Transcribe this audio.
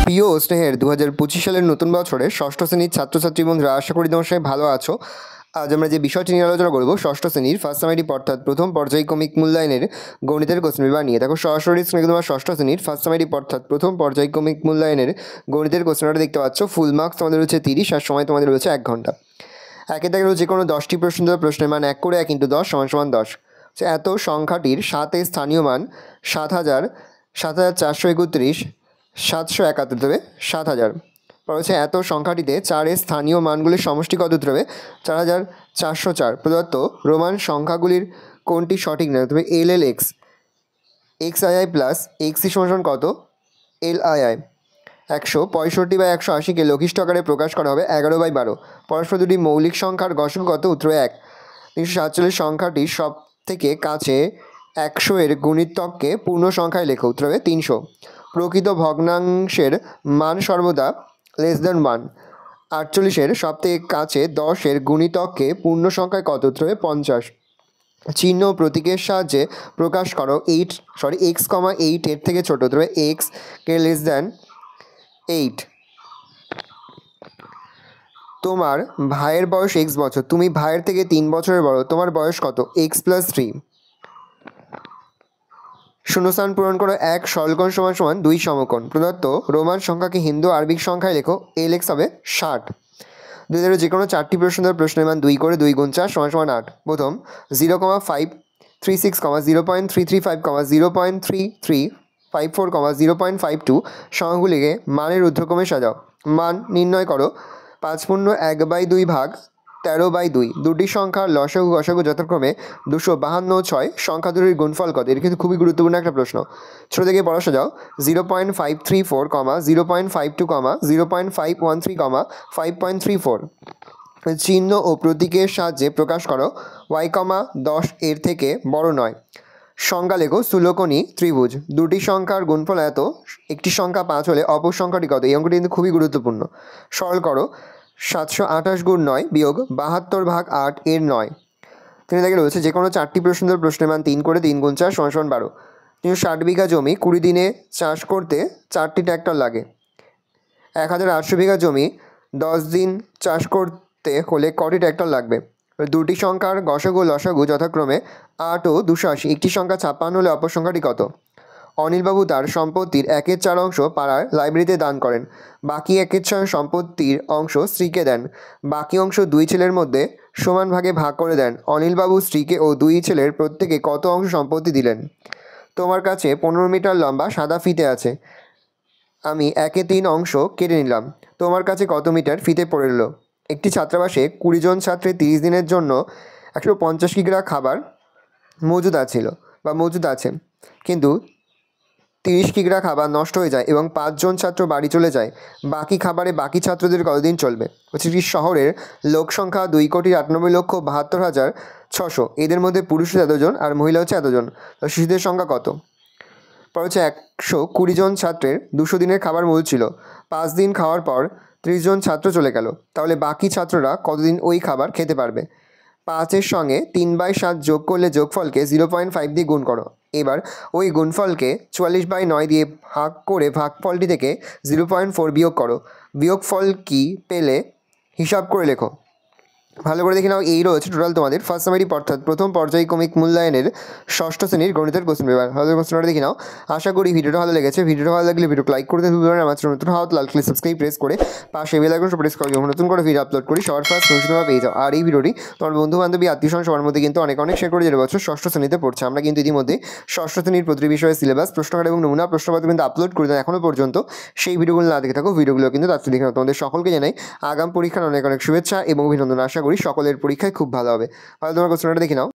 প্রিয় ও স্নেহের 2025 সালের নতুন বছরে ষষ্ঠ শ্রেণীর ছাত্রছাত্রী বন্ধুরা, আশা করি তোমার সবাই ভালো আছো। আজ আমরা যে বিষয়টি নিয়ে আলোচনা করব ষষ্ঠ শ্রেণীর ফার্স্ট সামেটিভ অর্থাৎ প্রথম পর্যায়ক্রমিক মূল্যায়নের গণিতের কোশ্চেন পেপার নিয়ে। দেখো সরাসরি স্ক্রিনে তোমার ষষ্ঠ শ্রেণীর ফার্স্ট সামেটিভ অর্থাৎ প্রথম পর্যায়ক্রমিক মূল্যায়নের গণিতের কোশ্চেনটা দেখতে পাচ্ছ। ফুল মার্কস তোমাদের রয়েছে 30 আর সময় তোমাদের রয়েছে 1 ঘন্টা। একে থেকে যে কোনো 10টি প্রশ্ন দেওয়া, প্রশ্নের মান 1 করে 1 × 10 = 10। এত সংখ্যাটির 7-এর স্থানীয় মান 7,000, 7,431, 771 দেবে 7,000। পর হচ্ছে এত সংখ্যাটিতে 4-এর স্থানীয় মানগুলির সমষ্টি কত দেবে 4,404। প্রদত্ত রোমান সংখ্যাগুলির কোনটি সঠিক নয়? তবে LLX XII প্লাস XC সমান কত LII। 165/180কে লঘিষ্ঠ আকারে প্রকাশ করা হবে 11/12। পরস্পর দুটি মৌলিক সংখ্যার গসক কত? উত্তর 1। 347 সংখ্যাটি সব থেকে কাছে 100-এর গুণিতককে পূর্ণ সংখ্যায় লেখো। উত্তর হবে 300। প্রকৃত ভগ্নাংশের মান সর্বদা <1। 48-এর সব থেকে কাছে 10-এর গুণিতককে পূর্ণ সংখ্যায় কত? উত্তর হবে 50। চিহ্ন ও প্রতীকের সাহায্যে প্রকাশ করো x, 8 এর থেকে ছোট। উত্তর হবে x কে <8। তোমার ভাইয়ের বয়স x বছর, তুমি ভাইয়ের থেকে 3 বছরের বড়, তোমার বয়স কত? x + 3। শূন্যস্থান পূরণ করো। 1 সরলকোণ = 2 সমকোণ। প্রদত্ত রোমান সংখ্যাকে হিন্দু আরবিক সংখ্যায় লেখো। LX হবে 60। দুই যে কোনো 4টি প্রশ্ন দেওয়ার, প্রশ্নের মান 2 করে 2 × 4 = 8। প্রথম 0,536, 0.335, 0.3354, 0.52 সংখ্যাগুলিকে মানের ঊর্ধ্বক্রমে সাজাও। মান নির্ণয় করো। 5 পূর্ণ 1/2 ভাগ 13/2। দুটি সংখ্যার লসাগু গসাগু যথাক্রমে 252 ও 6। সংখ্যা দুটির গুণফল কত? এটা কিন্তু খুবই গুরুত্বপূর্ণ একটা প্রশ্ন। ছোটো থেকে বড় সাজাও। 0.534, 0.52, 0.513, 5.34। চিহ্ন ও প্রতীকের সাহায্যে প্রকাশ করো। y, 10 এর থেকে বড় নয়। সংজ্ঞা লেখো। স্থূলকোণী ত্রিভুজ। দুটি সংখ্যার গুণফল এত, একটি সংখ্যা 5 হলে অপর সংখ্যাটি কত? এই অঙ্কটি কিন্তু খুবই গুরুত্বপূর্ণ। সরল করো। 728 × 9 বিয়োগ 72 ভাগ 8 এর 9। তিনি দেখে রয়েছে যে কোনো 4টি প্রশ্ন দেওয়ার, প্রশ্নের মান 3 করে 3 × 4 = 12। 360 বিঘা জমি 20 দিনে চাষ করতে 4টি ট্র্যাক্টর লাগে। 1800 বিঘা জমি 10 দিন চাষ করতে হলে কটি ট্র্যাক্টর লাগবে? দুটি সংখ্যার গসাগু লসাগু যথাক্রমে 8 ও 280। একটি সংখ্যা 56 হলে অপর সংখ্যাটি কত? অনিলবাবু তার সম্পত্তির 1/4 অংশ পাড়ার লাইব্রেরিতে দান করেন। বাকি 1/4 সম্পত্তির অংশ স্ত্রীকে দেন। বাকি অংশ 2 ছেলের মধ্যে সমান ভাগে ভাগ করে দেন। অনিলবাবু স্ত্রীকে ও 2 ছেলের প্রত্যেকে কত অংশ সম্পত্তি দিলেন? তোমার কাছে 15 মিটার লম্বা সাদা ফিতে আছে। আমি 1/3 অংশ কেটে নিলাম। তোমার কাছে কত মিটার ফিতে পড়ে এলো? একটি ছাত্রাবাসে 20 জন ছাত্রের 30 দিনের জন্য 150 কিগ্রা খাবার মজুদ আছে, কিন্তু 30 কিগ্রা খাবার নষ্ট হয়ে যায় এবং 5 জন ছাত্র বাড়ি চলে যায়। বাকি খাবারে বাকি ছাত্রদের কতদিন চলবে? একটি শহরের লোক সংখ্যা 2,78,72,600। এদের মধ্যে পুরুষ এতজন আর মহিলা হচ্ছে এতজন। শিশুদের সংখ্যা কত? পর হচ্ছে 120 জন ছাত্রের 200 দিনের খাবার মজুদ ছিল। 5 দিন খাওয়ার পর 30 জন ছাত্র চলে গেল, তাহলে বাকি ছাত্ররা কতদিন ওই খাবার খেতে পারবে? 5-এর সঙ্গে 3/7 যোগ করলে যোগফলকে 0.5 দিয়ে গুণ করো। এবার ওই গুণফলকে 44/9 দিয়ে ভাগ করে ভাগফলটি থেকে 0.4 বিয়োগ করো। বিয়োগফল কি পেলে হিসাব করে লেখো। ভালো করে দেখে নাও। এই রয়েছে টোটাল তোমাদের ফার্স্ট সামেটিভ অর্থাৎ প্রথম পর্যায়ক্রমিক মূল্যায়নের ষষ্ঠ শ্রেণীর গণিতের কোশ্চেন পেপার। ভালো কোশ্চেনটা দেখে নাও। আশা করি ভিডিওটা ভালো লেগেছে। ভিডিওটা ভালো লাগলে ভিডিওকে লাইক করতে ভুলবেন না। আমার নতুন হাত লাল ক্লিক সাবস্ক্রাইব প্রেস করে পাশে বেল আইকন প্রেস করে যখন নতুন করে ভিডিও আপলোড করি সবার ফার্স্ট নোটিফিকেশন পেয়ে যাও। আর এই ভিডিওটি তোমার বন্ধু বান্ধবী আত্মীয়স্বজন সবার মধ্যে কিন্তু অনেক শেয়ার করে যেতে বছর ষষ্ঠ শ্রেণীতে পড়ছে। আমরা কিন্তু ইতিমধ্যে ষষ্ঠ শ্রেণীর প্রতিটি বিষয়ের সিলেবাস, প্রশ্নকার এবং নমুনা প্রশ্নপত্র কিন্তু আপলোড করে দেন। এখনও পর্যন্ত সেই ভিডিওগুলো না দেখে থাকো, ভিডিওগুলো কিন্তু তার দেখে নাও। তোমাদের সকলকে জানাই আগাম পরীক্ষার অনেক শুভেচ্ছা এবং অভিনন্দন। আশা করি সকলের পরীক্ষায় খুব ভালো হবে। ভালো তোমার কোশ্চেনটা দেখে নাও।